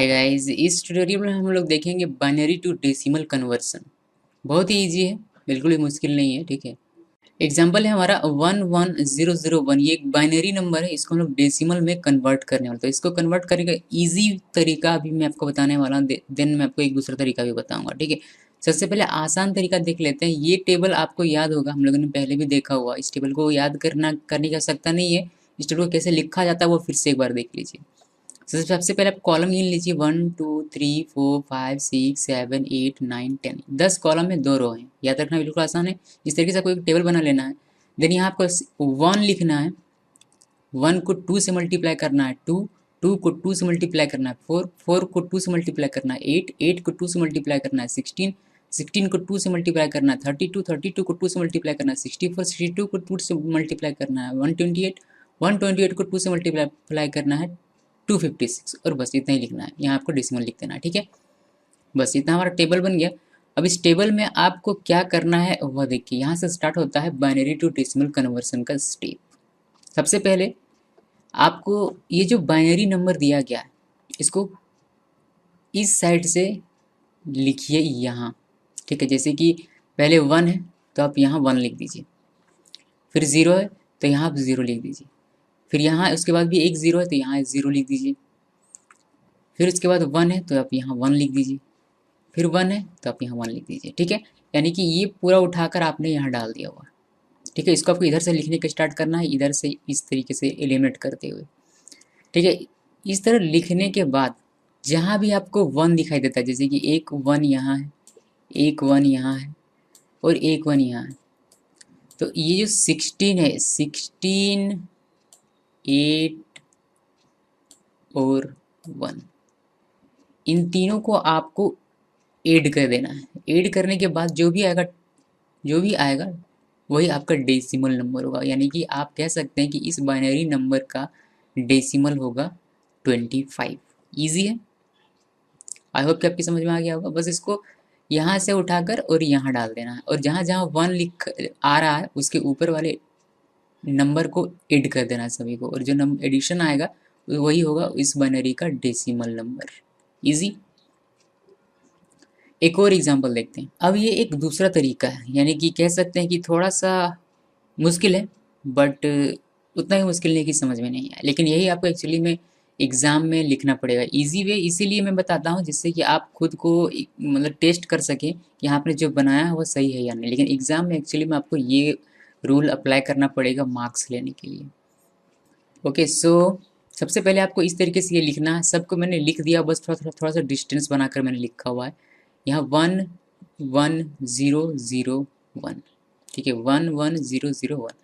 Hi guys, इस tutorial में हम लोग देखेंगे बाइनरी टू डेसिमल कन्वर्सन। बहुत ही इजी है, बिल्कुल भी मुश्किल नहीं है। ठीक है, एग्जांपल है हमारा 11001। ये एक बाइनरी नंबर है, इसको हम लोग डेसिमल में कन्वर्ट करने वाले। तो इसको कन्वर्ट करने का इजी तरीका अभी मैं आपको बताने वाला हूँ, देन मैं आपको एक दूसरा तरीका भी बताऊंगा। ठीक है, सबसे पहले आसान तरीका देख लेते हैं। ये टेबल आपको याद होगा, हम लोगों ने पहले भी देखा हुआ। इस टेबल को याद करने की आवश्यकता नहीं है। इस टेबल को कैसे लिखा जाता है वो फिर से एक बार देख लीजिए। सबसे पहले आप कॉलम गिन लीजिए, 1 2 3 4 5 6 7 8 9 10। 10 कॉलम में 2 रो हैं, याद रखना बिल्कुल आसान है। इस तरीके से आपको एक टेबल बना लेना है। देन यहाँ आपको 1 लिखना है। 1 को 2 से मल्टीप्लाई करना है 2। 2 को 2 से मल्टीप्लाई करना है 4। 4 को 2 से मल्टीप्लाई करना है 8। 8 को 2 से मल्टीप्लाई करना है 16। 16 को 2 से मल्टीप्लाई करना है 32। 32 को 2 से मल्टीप्लाई करना है 64। 62 को 2 से मल्टीप्लाई करना है 128। 128 को 2 से मल्टीप्लाई करना है 256। और बस इतना ही लिखना है, यहाँ आपको डेसिमल लिख देना है। ठीक है, बस इतना हमारा टेबल बन गया। अब इस टेबल में आपको क्या करना है वह देखिए। यहाँ से स्टार्ट होता है बाइनरी टू डेसिमल कन्वर्सन का स्टेप। सबसे पहले आपको ये जो बाइनरी नंबर दिया गया है, इसको इस साइड से लिखिए यहाँ। ठीक है, जैसे कि पहले 1 है तो आप यहाँ 1 लिख दीजिए, फिर 0 है तो यहाँ आप 0 लिख दीजिए, फिर यहाँ उसके बाद भी एक 0 है तो यहाँ 0 लिख दीजिए, फिर उसके बाद 1 है तो आप यहाँ 1 लिख दीजिए, फिर 1 है तो आप यहाँ 1 लिख दीजिए। ठीक है, यानी कि ये पूरा उठाकर आपने यहाँ डाल दिया हुआ। ठीक है, इसको आपको इधर से लिखने का स्टार्ट करना है, इधर से इस तरीके से एलिमिनेट करते हुए। ठीक है, इस तरह लिखने के बाद जहाँ भी आपको 1 दिखाई देता है, जैसे कि एक 1 यहाँ है, एक 1 यहाँ है और एक 1 यहाँ है, तो ये जो 16 है, 16 8 और 1, इन तीनों को आपको ऐड कर देना है। ऐड करने के बाद जो भी आएगा वही आपका डेसिमल नंबर होगा। यानी कि आप कह सकते हैं कि इस बाइनरी नंबर का डेसिमल होगा 25। ईजी है, आई होप कि आपकी समझ में आ गया होगा। बस इसको यहाँ से उठाकर और यहाँ डाल देना है, और जहाँ जहाँ 1 लिख आ रहा है उसके ऊपर वाले नंबर को ऐड कर देना है सभी को, और जो नंबर एडिशन आएगा वही होगा इस बाइनरी का डेसिमल नंबर। इजी। एक और एग्जांपल देखते हैं। अब ये एक दूसरा तरीका है, यानी कि कह सकते हैं कि थोड़ा सा मुश्किल है, बट उतना ही मुश्किल नहीं कि समझ में नहीं आया, लेकिन यही आपको एक्चुअली में एग्ज़ाम में लिखना पड़ेगा। इजी वे इसीलिए मैं बताता हूँ, जिससे कि आप खुद को मतलब टेस्ट कर सकें कि आपने जो बनाया है वो सही है या नहीं। लेकिन एग्ज़ाम में एक्चुअली में आपको ये रूल अप्लाई करना पड़ेगा मार्क्स लेने के लिए। ओके, सो सबसे पहले आपको इस तरीके से ये लिखना है। सबको मैंने लिख दिया, बस थोड़ा सा डिस्टेंस बनाकर मैंने लिखा हुआ है। यहाँ 1 1 0 0 1। ठीक है, 1 1 0 0 1।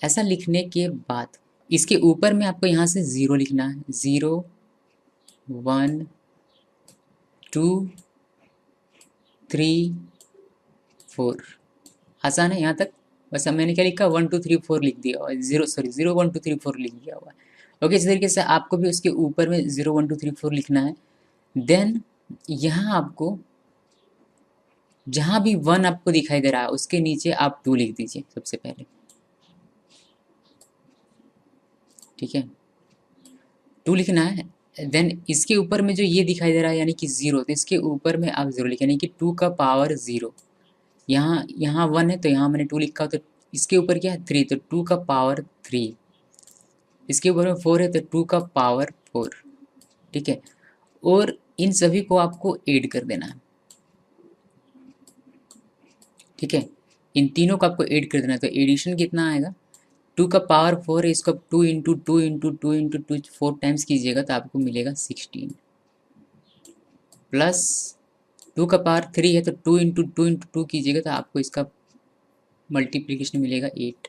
ऐसा लिखने के बाद इसके ऊपर में आपको यहाँ से 0 लिखना है। 0 1 2 3 4। आसान है यहाँ तक। बस अब मैंने क्या लिखा, 1 2 3 4 लिख दिया, और 0 1 2 3 4 लिख दिया हुआ है। ओके, इस तरीके से आपको भी उसके ऊपर में 0 1 2 3 4 लिखना है। देन यहाँ आपको जहाँ भी 1 आपको दिखाई दे रहा है उसके नीचे आप 2 लिख दीजिए सबसे पहले। ठीक है, 2 लिखना है। देन इसके ऊपर में जो ये दिखाई दे रहा है यानी कि 0, तो इसके ऊपर में आप 0 लिखें, यानी कि 2 का पावर 0। यहाँ यहाँ 1 है तो यहाँ मैंने 2 लिखा, तो इसके ऊपर क्या है 3, तो 2 का पावर 3। इसके ऊपर में 4 है तो 2 का पावर 4। ठीक है, और इन सभी को आपको ऐड कर देना है। ठीक है, इन तीनों को आपको ऐड कर देना है, तो एडिशन कितना आएगा, 2 का पावर 4 है, इसको 2 इंटू 2 इंटू 2 इंटू 2 4 टाइम्स कीजिएगा तो आपको मिलेगा 16, प्लस 2 का पावर 3 है तो 2 इंटू 2 इंटू 2 कीजिएगा तो आपको इसका मल्टीप्लीकेशन मिलेगा 8,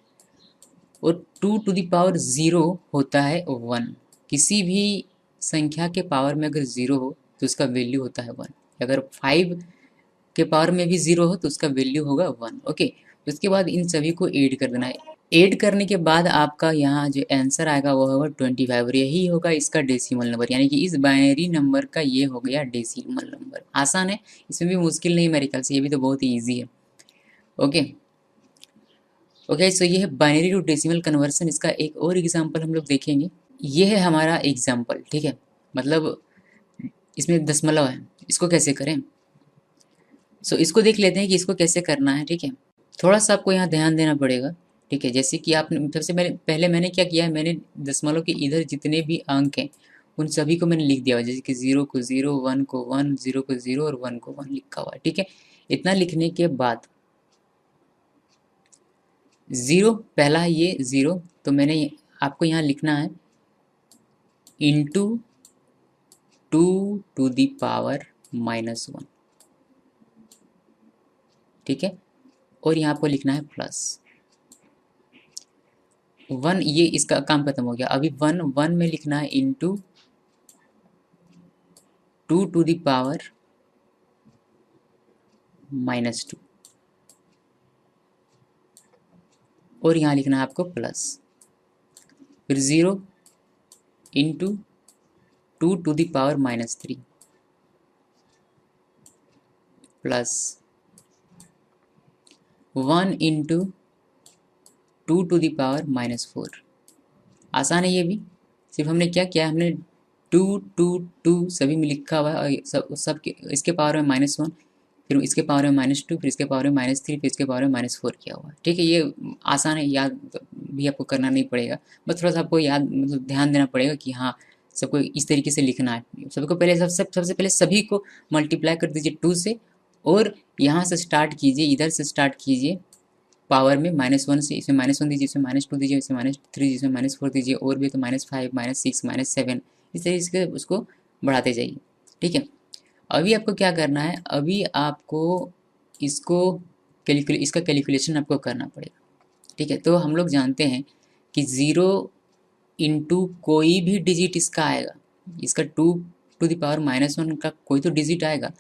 और 2 टू द पावर 0 होता है 1। किसी भी संख्या के पावर में अगर 0 हो तो उसका वैल्यू होता है 1। अगर 5 के पावर में भी 0 हो तो उसका वैल्यू होगा 1। ओके, उसके बाद इन सभी को ऐड कर देना है। ऐड करने के बाद आपका यहाँ जो आंसर आएगा वो होगा 25, और यही होगा इसका डेसिमल नंबर। यानी कि इस बाइनरी नंबर का ये हो गया डेसिमल नंबर। आसान है, इसमें भी मुश्किल नहीं मेरे ख्याल से, ये भी तो बहुत ही ईजी है। ओके ओके, सो ये है बाइनरी टू डेसिमल कन्वर्सन। इसका एक और एग्जाम्पल हम लोग देखेंगे। ये है हमारा एग्जाम्पल। ठीक है, मतलब इसमें दशमलव है, इसको कैसे करें। सो इसको देख लेते हैं कि इसको कैसे करना है। ठीक है, थोड़ा सा आपको यहाँ ध्यान देना पड़ेगा। ठीक है, जैसे कि आपने सबसे पहले मैंने क्या किया है, मैंने दशमलव के इधर जितने भी अंक हैं उन सभी को मैंने लिख दिया हुआ है, जैसे कि 0 को 0, 1 को 1, 0 को 0 और 1 को 1 लिखा हुआ है। ठीक है, इतना लिखने के बाद 0 पहला है ये 0, तो मैंने आपको यहाँ लिखना है इंटू 2 टू द पावर -1। ठीक है, और यहाँ आपको लिखना है प्लस 1। ये इसका काम खत्म हो गया। अभी 1 1 में लिखना है इंटू 2 टू द पावर -2, और यहाँ लिखना है आपको प्लस, फिर 0 into 2 to the power -3 plus 1 into 2 to the power -4। आसान है ये भी। सिर्फ हमने क्या किया, हमने 2 2 2 सभी में लिखा हुआ है, और सब इसके पावर में -1, फिर इसके पावर में -2, फिर इसके पावर में -3, फिर इसके पावर में -4 किया हुआ है। ठीक है, ये आसान है, याद भी आपको करना नहीं पड़ेगा, बस थोड़ा सा आपको याद मतलब ध्यान देना पड़ेगा कि हाँ सबको इस तरीके से लिखना है। सबको पहले सबसे पहले सभी को मल्टीप्लाई कर दीजिए 2 से, और यहाँ से स्टार्ट कीजिए, इधर से स्टार्ट कीजिए पावर में -1 से, इसमें -1 दीजिए, इसमें -2 दीजिए, इसमें -3, इसमें -4 दीजिए, और भी तो -5, -6, -7, इस तरीके से उसको बढ़ाते जाइए। ठीक है, अभी आपको क्या करना है, अभी आपको इसको इसका कैलकुलेशन आपको करना पड़ेगा। ठीक है, तो हम लोग जानते हैं कि 0 इंटू कोई भी डिजिट इसका आएगा, इसका 2 टू द पावर -1 का कोई तो डिजिट आएगा,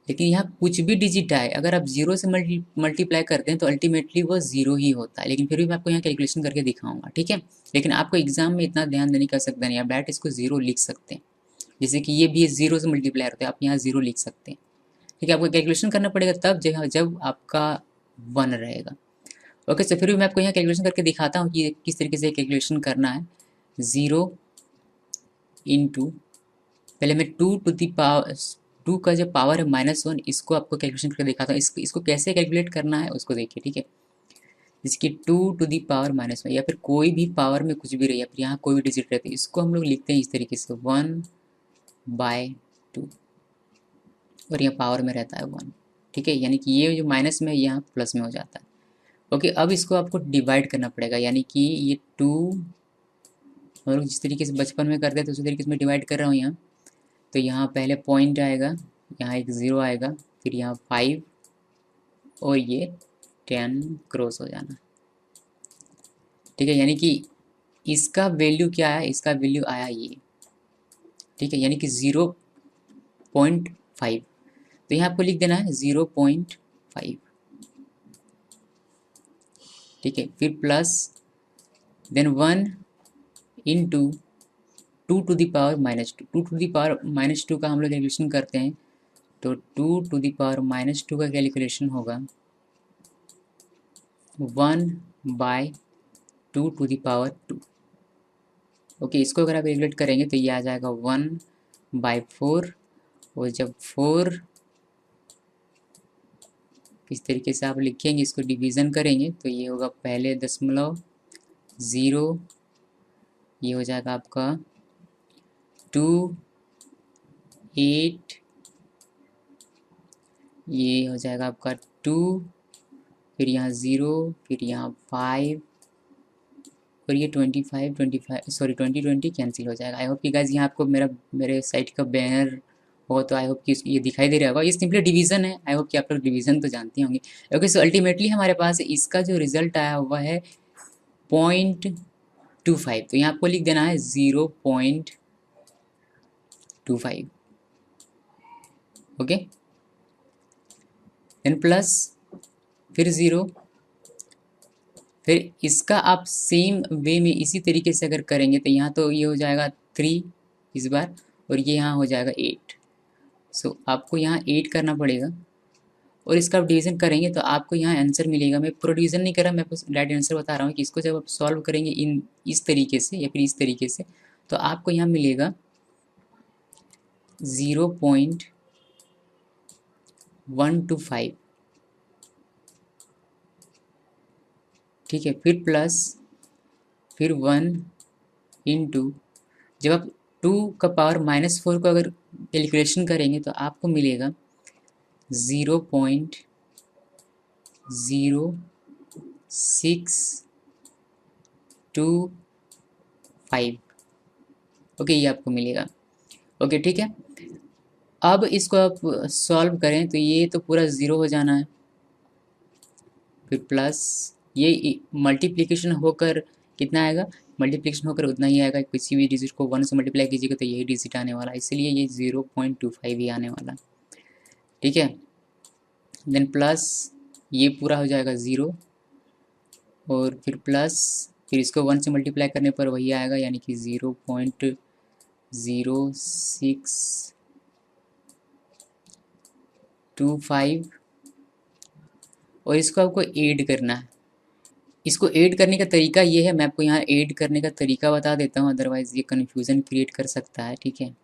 लेकिन यहाँ कुछ भी डिजिट आए, अगर आप 0 से मल्टीप्लाई करते हैं तो अल्टीमेटली वो 0 ही होता है। लेकिन फिर भी मैं आपको यहाँ कैलकुलेशन करके दिखाऊंगा। ठीक है, लेकिन आपको एग्जाम में इतना ध्यान देने की आवश्यकता नहीं, आप डायरेक्ट इसको 0 लिख सकते हैं, जैसे कि ये भी 0 से मल्टीप्लाई होता है, आप यहाँ 0 लिख सकते हैं। ठीक है, आपको कैलकुलेशन करना पड़ेगा तब जब आपका 1 रहेगा। ओके, तो फिर भी मैं आपको यहाँ कैलकुलेशन करके दिखाता हूँ कि किस तरीके से कैलकुलेशन करना है। 0 इंटू, पहले मैं 2 टू दी पावर 2 का जो पावर है -1, इसको आपको कैलकुलेशन करके दिखाता हूँ। इसको कैसे कैलकुलेट करना है उसको देखिए। ठीक है, इसकी 2 टू दी पावर -1, या फिर कोई भी पावर में कुछ भी रहे, या फिर यहाँ कोई भी डिजिट रहती है, इसको हम लोग लिखते हैं इस तरीके से 1/2, और यहाँ पावर में रहता है 1। ठीक है, यानी कि ये जो माइनस में यहाँ प्लस में हो जाता है। ओके, अब इसको आपको डिवाइड करना पड़ेगा, यानी कि ये 2, हम लोग जिस तरीके से बचपन में करते थे उसी तरीके से मैं डिवाइड कर रहा हूँ यहाँ। तो यहाँ पहले पॉइंट आएगा, यहाँ एक 0 आएगा, फिर यहाँ 5, और ये 10 क्रॉस हो जाना। ठीक है, यानी कि इसका वैल्यू क्या है, इसका वैल्यू आया ये। ठीक है, यानी कि 0.5, तो यहाँ आपको लिख देना है 0.5। ठीक है, फिर plus then 1 into 2 to the power -2, 2 to the power -2 का हम लोग कैलकुलेशन करते हैं, तो 2 टू द पावर -2 का कैलकुलेशन होगा 1/2 टू द पावर 2। ओके, इसको अगर आप कैलकुलेट करेंगे तो ये आ जाएगा 1/4, और जब 4 इस तरीके से आप लिखेंगे, इसको डिवीज़न करेंगे तो ये होगा पहले 0, ये हो जाएगा आपका 2, 8, ये हो जाएगा आपका 2, फिर यहाँ 0, फिर यहाँ 5, और ये 25 सॉरी 20 कैंसिल हो जाएगा। आई होप कि गाइज यहाँ आपको मेरे साइट का बैनर हो, तो आई होप कि ये दिखाई दे रहा होगा। ये सिंपली डिवीज़न है, आई होप कि आप लोग डिवीज़न तो जानते होंगे। ओके, सो अल्टीमेटली हमारे पास इसका जो रिजल्ट आया हुआ है 0.25, तो यहाँ आपको लिख देना है 0.25। ओके, देन प्लस, फिर 0, फिर इसका आप सेम वे में इसी तरीके से अगर करेंगे तो यहाँ तो ये हो जाएगा 3 इस बार, और ये यहाँ हो जाएगा 8। सो आपको यहाँ 8 करना पड़ेगा, और इसका आप डिवीज़न करेंगे तो आपको यहाँ आंसर मिलेगा। मैं पूरा डिवीज़न नहीं कर रहा, मैं आपको डायरेक्ट आंसर बता रहा हूँ कि इसको जब आप सॉल्व करेंगे इस तरीके से या फिर इस तरीके से, तो आपको यहाँ मिलेगा 0.125, ठीक है। फिर प्लस, फिर 1 इंटू, जब आप 2 का पावर -4 को अगर कैलकुलेशन करेंगे तो आपको मिलेगा 0.0625। ओके, ये आपको मिलेगा। ओके, ठीक है। अब इसको आप सॉल्व करें तो ये तो पूरा ज़ीरो हो जाना है, फिर प्लस ये मल्टीप्लिकेशन होकर कितना आएगा, मल्टीप्लिकेशन होकर उतना ही आएगा। किसी भी डिजिट को 1 से मल्टीप्लाई कीजिएगा तो यही डिजिट आने वाला है, इसलिए ये 0.25 ही आने वाला, ठीक है। देन प्लस ये पूरा हो जाएगा 0, और फिर प्लस, फिर इसको 1 से मल्टीप्लाई करने पर वही आएगा, यानी कि 0.0625, और इसको आपको ऐड करना है। इसको ऐड करने का तरीका ये है, मैं आपको यहाँ ऐड करने का तरीका बता देता हूँ, अदरवाइज़ ये कन्फ्यूज़न क्रिएट कर सकता है, ठीक है।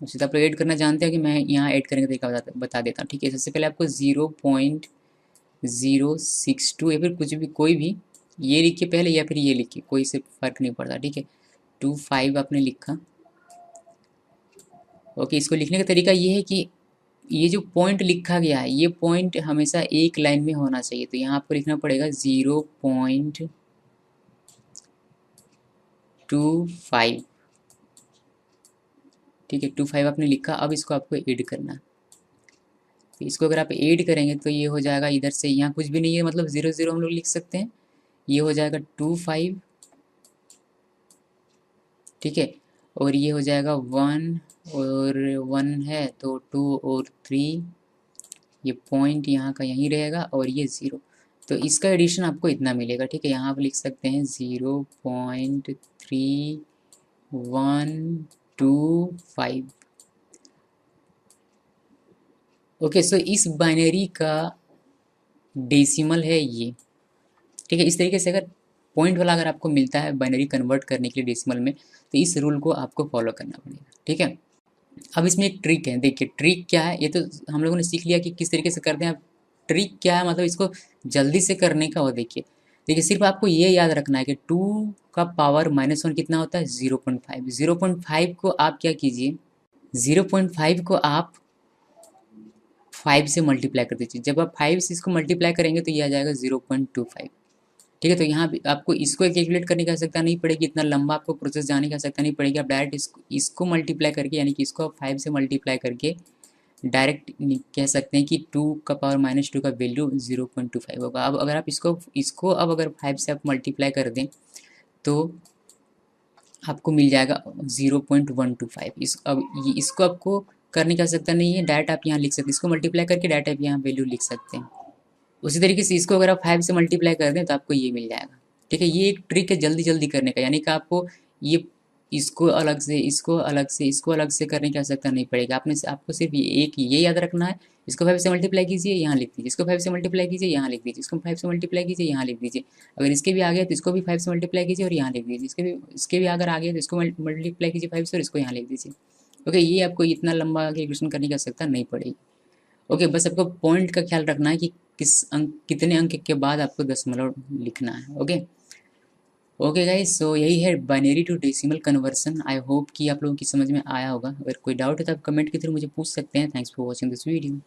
उसी तो आप ऐड करना जानते हो कि मैं यहाँ ऐड करने का तरीका बता देता हूँ, ठीक है। सबसे पहले आपको 0.062 या फिर कुछ भी, कोई भी, ये लिखिए पहले या फिर ये लिखिए, कोई से फ़र्क नहीं पड़ता, ठीक है। 25 आपने लिखा। ओके, इसको लिखने का तरीका ये है कि ये जो पॉइंट लिखा गया है, ये पॉइंट हमेशा एक लाइन में होना चाहिए, तो यहाँ आपको लिखना पड़ेगा 0.25, ठीक है। 25 आपने लिखा। अब इसको आपको ऐड करना है, तो इसको अगर आप ऐड करेंगे तो ये हो जाएगा, इधर से यहाँ कुछ भी नहीं है, मतलब 0 0 हम लोग लिख सकते हैं, ये हो जाएगा 25, ठीक है। और ये हो जाएगा 1, और 1 है तो 2 और 3, ये पॉइंट यहाँ का यहीं रहेगा, और ये 0, तो इसका एडिशन आपको इतना मिलेगा, ठीक है। यहाँ आप लिख सकते हैं 0.3125। ओके, सो इस बाइनरी का डेसिमल है ये, ठीक है। इस तरीके से अगर पॉइंट वाला अगर आपको मिलता है बाइनरी कन्वर्ट करने के लिए डेसिमल में, तो इस रूल को आपको फॉलो करना पड़ेगा, ठीक है। अब इसमें एक ट्रिक है, देखिए ट्रिक क्या है, ये तो हम लोगों ने सीख लिया कि किस तरीके से करते हैं। अब ट्रिक क्या है, मतलब इसको जल्दी से करने का हो, देखिए देखिए, सिर्फ आपको ये याद रखना है कि 2 का पावर -1 कितना होता है, 0.5। 0.5 को आप क्या कीजिए, 0.5 को आप 5 से मल्टीप्लाई कर दीजिए। जब आप 5 से इसको मल्टीप्लाई करेंगे तो ये आ जाएगा 0.25, ठीक है। तो यहाँ भी आपको इसको कैलकुलेट करने की आवश्यकता नहीं पड़ेगी, इतना लंबा आपको प्रोसेस जाने की आवश्यकता नहीं पड़ेगी। आप डायरेक्ट इसको मल्टीप्लाई करके, यानी कि इसको आप 5 से मल्टीप्लाई करके डायरेक्ट कह सकते हैं कि 2 का पावर -2 का वैल्यू 0.25 होगा। अब अगर आप इसको अब अगर 5 से आप मल्टीप्लाई कर दें तो आपको मिल जाएगा 0.125। इसको आपको करने की आवश्यकता नहीं है, डायरेक्ट आप यहाँ लिख सकते हैं, इसको मल्टीप्लाई करके डायरेक्ट आप यहाँ वैल्यू लिख सकते हैं। उसी तरीके से इसको अगर आप 5 से मल्टीप्लाई कर दें तो आपको ये मिल जाएगा, ठीक है। ये एक ट्रिक है जल्दी जल्दी करने का, यानी कि आपको ये इसको अलग से, इसको अलग से, इसको अलग से करने की आवश्यकता नहीं पड़ेगी। आपको सिर्फ ये याद रखना है, इसको 5 से मल्टीप्लाई कीजिए, यहाँ लिख दीजिए, इसको 5 से मल्टीप्लाई कीजिए, यहाँ लिख दीजिए, इसको 5 से मल्टीप्लाई कीजिए, यहाँ लिख दीजिए। अगर इसके भी आ गया तो इसको भी 5 से मल्टीप्लाई कीजिए और यहाँ लिख दीजिए, इसके भी अगर आ गया तो इसको मल्टीप्लाई कीजिए 5 से और इसको यहाँ लिख दीजिए। ओके, ये आपको इतना लंबा कैलकुलेशन करने की आवश्यकता नहीं पड़ेगी। ओके, बस आपको पॉइंट का ख्याल रखना है कि कितने अंक के बाद आपको दशमलव लिखना है। ओके ओके गाइस, सो यही है binary to decimal conversion. I hope कि आप लोगों की समझ में आया होगा। अगर कोई डाउट है तो आप कमेंट के थ्रू मुझे पूछ सकते हैं। Thanks for watching this video.